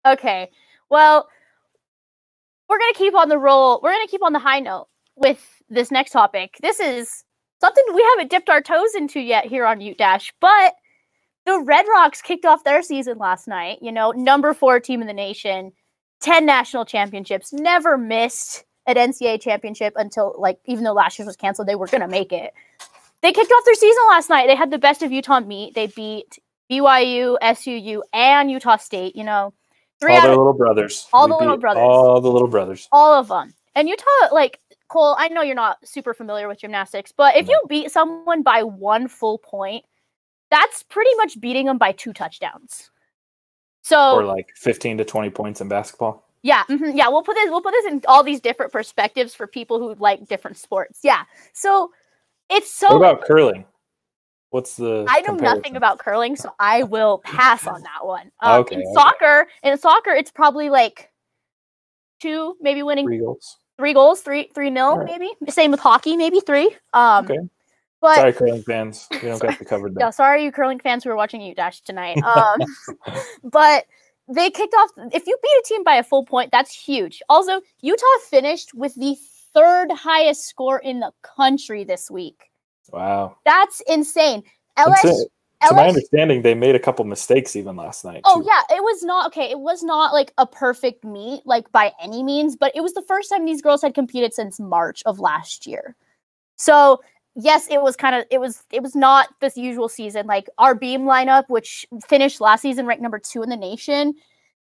Okay. Well, we're going to keep on the roll. We're going to keep on the high note with this next topic. This is something we haven't dipped our toes into yet here on Ute Dash, but the Red Rocks kicked off their season last night. You know, number 4 team in the nation, 10 national championships, never missed an NCAA championship until, like, even though last year was canceled, they were going to make it. They kicked off their season last night. They had the best of Utah meet. They beat BYU, SUU, and Utah State, you know. All their little brothers. All the little brothers. All the little brothers. All of them. And Utah, like, Cole, I know you're not super familiar with gymnastics, but if you beat someone by 1 full point, that's pretty much beating them by 2 touchdowns. So, or like 15 to 20 points in basketball. Yeah, yeah. We'll put this in all these different perspectives for people who like different sports. Yeah. So it's so. What about curling? What's the? I know nothing about curling, so I will pass on that one. Okay. In soccer, it's probably like 2, maybe winning 3 goals. 3-0, right. Maybe. Same with hockey, maybe 3. Okay. But, sorry, curling fans. We don't get the covered. Yeah, sorry, you curling fans who are watching Ute Dash tonight. But they kicked off. If you beat a team by a full point, that's huge. Also, Utah finished with the 3rd highest score in the country this week. Wow, that's insane. To my understanding, they made a couple mistakes even last night. Oh, yeah. It was not okay. It was not like a perfect meet, like by any means, but it was the first time these girls had competed since March of last year. So yes, it was not this usual season. Like our beam lineup, which finished last season ranked number 2 in the nation,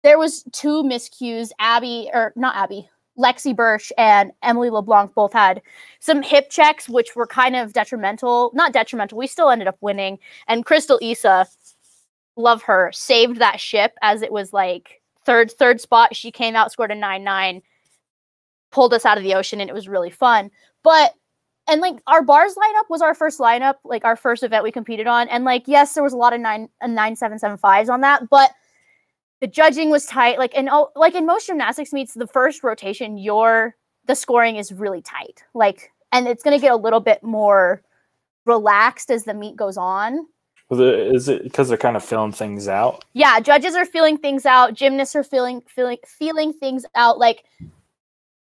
there was 2 miscues. Lexi Birch and Emily LeBlanc both had some hip checks, which were kind of detrimental. Not detrimental. We still ended up winning. And Crystal Issa, love her, saved that ship as it was like third spot. She came out, scored a 9-9, pulled us out of the ocean, and it was really fun. And like our bars lineup was our first lineup, like our first event we competed on. And like, yes, there was a lot of 9.775s on that, but the judging was tight. Like in most gymnastics meets, the first rotation, the scoring is really tight. Like, and it's going to get a little bit more relaxed as the meet goes on. Is it because they're kind of feeling things out? Yeah, judges are feeling things out. Gymnasts are feeling things out. Like,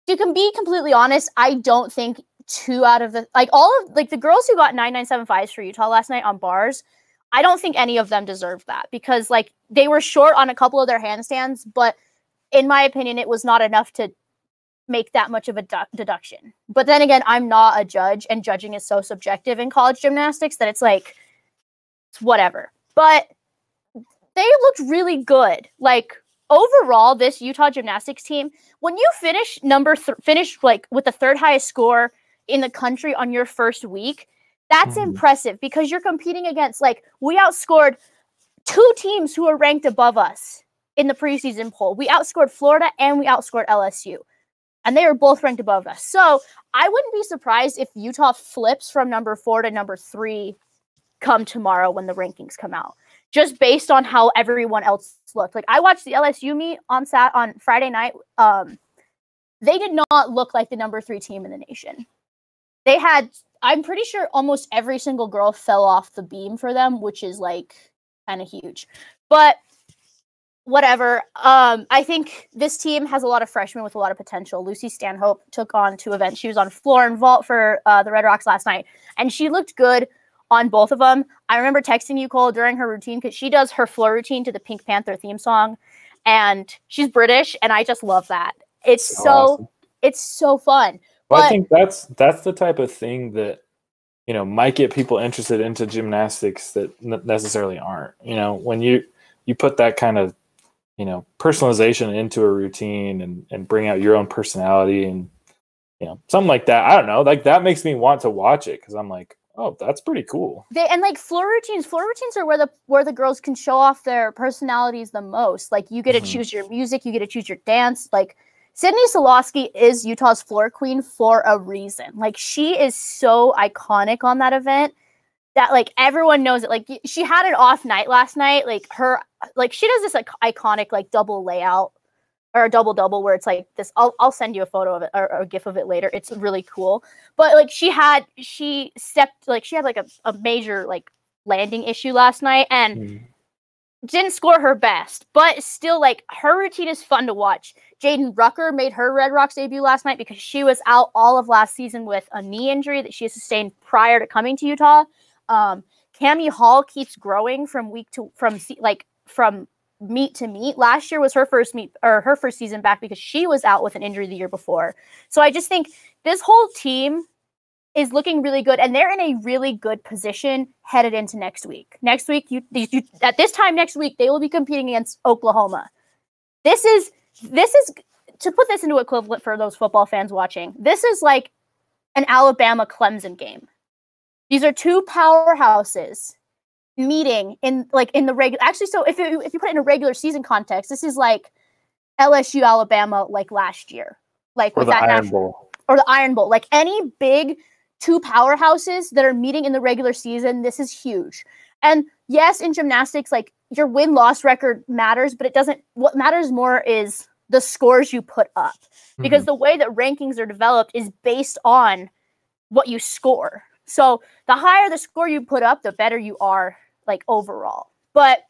to be completely honest, I don't think 2 out of the the girls who got 9.975s for Utah last night on bars, I don't think any of them deserved that because like they were short on a couple of their handstands, but in my opinion, it was not enough to make that much of a deduction. But then again, I'm not a judge, and judging is so subjective in college gymnastics that it's like, it's whatever. But they looked really good. Like overall, this Utah gymnastics team, when you finish like with the 3rd highest score in the country on your first week, that's impressive because you're competing against, like, we outscored 2 teams who are ranked above us in the preseason poll. We outscored Florida and we outscored LSU, and they are both ranked above us. So I wouldn't be surprised if Utah flips from number 4 to number 3 come tomorrow when the rankings come out, just based on how everyone else looked. Like I watched the LSU meet on Friday night. They did not look like the number 3 team in the nation. They had, I'm pretty sure almost every single girl fell off the beam for them, which is like kind of huge. But whatever. I think this team has a lot of freshmen with a lot of potential. Lucy Stanhope took on 2 events. She was on floor and vault for the Red Rocks last night, and she looked good on both of them. I remember texting you, Cole, during her routine because she does her floor routine to the Pink Panther theme song, and she's British, and I just love that. It's awesome. It's so fun. Well, I think that's the type of thing that, you know, might get people interested into gymnastics that necessarily aren't. You know, when you put that kind of, you know, personalization into a routine and bring out your own personality and, you know, something like that. I don't know, like that makes me want to watch it because I'm like, oh, that's pretty cool. Like floor routines are where the girls can show off their personalities the most. Like you get to choose your music, you get to choose your dance. Like Sydney Solosky is Utah's floor queen for a reason. Like she is so iconic on that event that like everyone knows it. Like she had an off night last night. Like she does this like iconic like double layout or a double where it's like this. I'll send you a photo of it or a gif of it later. It's really cool. But like she had like a major like landing issue last night, and didn't score her best, but still, like, her routine is fun to watch. Jaden Rucker made her Red Rocks debut last night because she was out all of last season with a knee injury that she sustained prior to coming to Utah. Cammie Hall keeps growing from meet to meet. Last year was her first season back because she was out with an injury the year before. So I just think this whole team is looking really good, and they're in a really good position headed into next week. Next week, at this time next week, they will be competing against Oklahoma. This is to put this into equivalent for those football fans watching. This is like an Alabama Clemson game. These are two powerhouses meeting in the regular. Actually, so if you put it in a regular season context, this is like LSU Alabama like last year, like or with the that Iron Bowl or the Iron Bowl. Like any big two powerhouses that are meeting in the regular season, this is huge. And yes, in gymnastics, like your win-loss record matters, but it doesn't. What matters more is the scores you put up, because the way that rankings are developed is based on what you score. So the higher the score you put up, the better you are, like, overall. But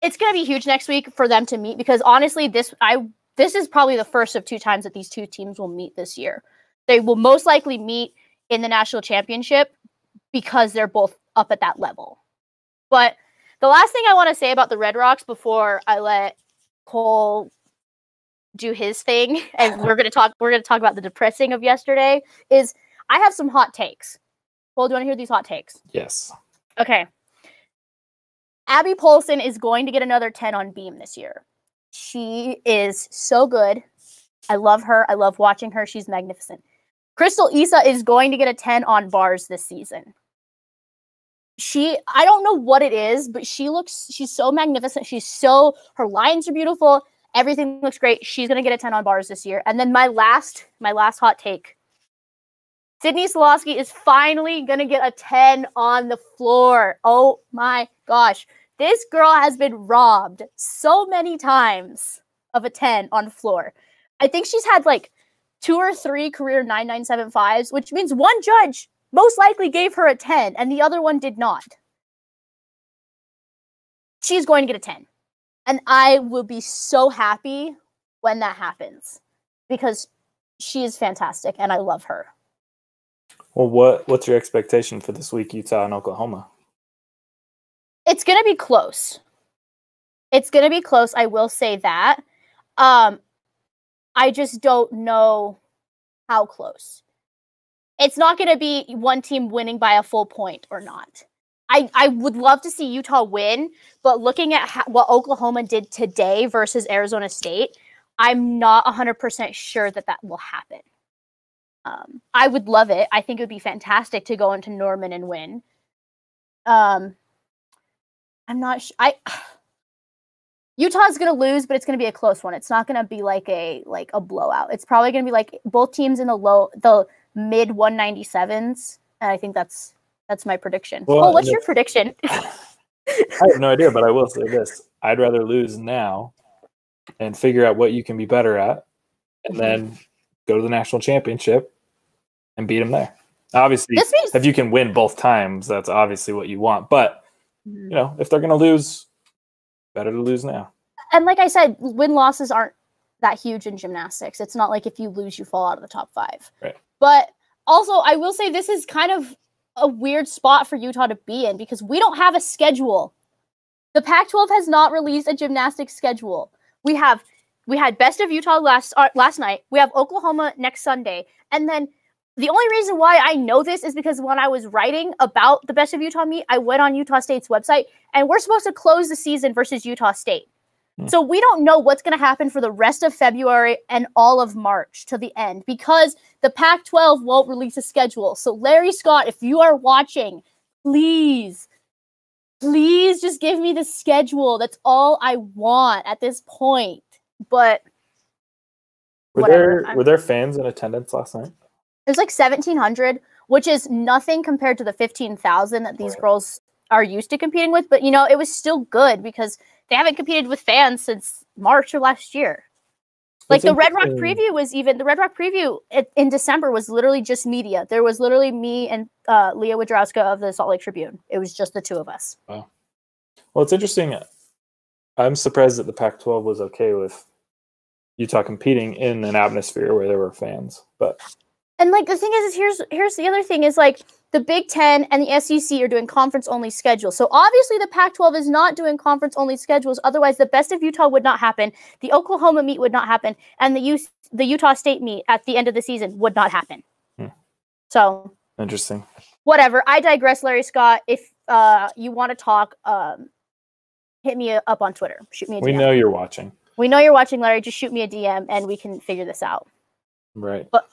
it's going to be huge next week for them to meet, because honestly, this is probably the first of two times that these two teams will meet this year. They will most likely meet in the national championship because they're both up at that level. But the last thing I want to say about the Red Rocks before I let Cole do his thing, and we're going to talk about the depressing of yesterday, is I have some hot takes. Cole, do you want to hear these hot takes? Yes. Okay. Abby Polson is going to get another 10 on beam this year. She is so good. I love her. I love watching her. She's magnificent. Crystal Issa is going to get a 10 on bars this season. I don't know what it is, but she's so magnificent. Her lines are beautiful. Everything looks great. She's going to get a 10 on bars this year. And then my last hot take. Sydney Solosky is finally going to get a 10 on the floor. Oh my gosh. This girl has been robbed so many times of a 10 on the floor. I think she's had like 2 or 3 career 9975s, which means one judge most likely gave her a 10 and the other one did not. She's going to get a 10. And I will be so happy when that happens, because she is fantastic and I love her. Well, what's your expectation for this week, Utah and Oklahoma? It's going to be close. I will say that. I just don't know how close. It's not going to be one team winning by a full point or not. I would love to see Utah win, but looking at what Oklahoma did today versus Arizona State, I'm not 100% sure that will happen. I would love it. I think it would be fantastic to go into Norman and win. I'm not sure. Utah's going to lose, but it's going to be a close one. It's not going to be like a blowout. It's probably going to be like both teams in the mid 197s, and I think that's my prediction. Well, what's your prediction? I have no idea, but I will say this. I'd rather lose now and figure out what you can be better at, and then go to the national championship and beat them there. Obviously, if you can win both times, that's obviously what you want. But, if they're going to lose, better to lose now. And like I said, win-losses aren't that huge in gymnastics. It's not like if you lose, you fall out of the top 5. Right. But also, I will say this is kind of a weird spot for Utah to be in, because we don't have a schedule. The Pac-12 has not released a gymnastics schedule. We had Best of Utah last night. We have Oklahoma next Sunday. And then the only reason why I know this is because when I was writing about the Best of Utah meet, I went on Utah State's website, and we're supposed to close the season versus Utah State. So we don't know what's going to happen for the rest of February and all of March to the end, because the Pac-12 won't release a schedule. So Larry Scott, if you are watching, please just give me the schedule. That's all I want at this point. But were there fans in attendance last night? It was like 1,700, which is nothing compared to the 15,000 that these girls are used to competing with. But, it was still good because they haven't competed with fans since March of last year. Like the Red Rock preview in December was literally just media. There was literally me and Leah Wodrowska of the Salt Lake Tribune. It was just the two of us. Wow. Well, it's interesting. I'm surprised that the Pac-12 was okay with Utah competing in an atmosphere where there were fans. And like the thing is here's the other thing is like the Big Ten and the SEC are doing conference-only schedules. So obviously the Pac-12 is not doing conference-only schedules. Otherwise, the Best of Utah would not happen. The Oklahoma meet would not happen. And the Utah State meet at the end of the season would not happen. So interesting. Whatever. I digress, Larry Scott. If you want to talk, hit me up on Twitter. Shoot me a DM. We know you're watching. We know you're watching, Larry. Just shoot me a DM and we can figure this out. Right. But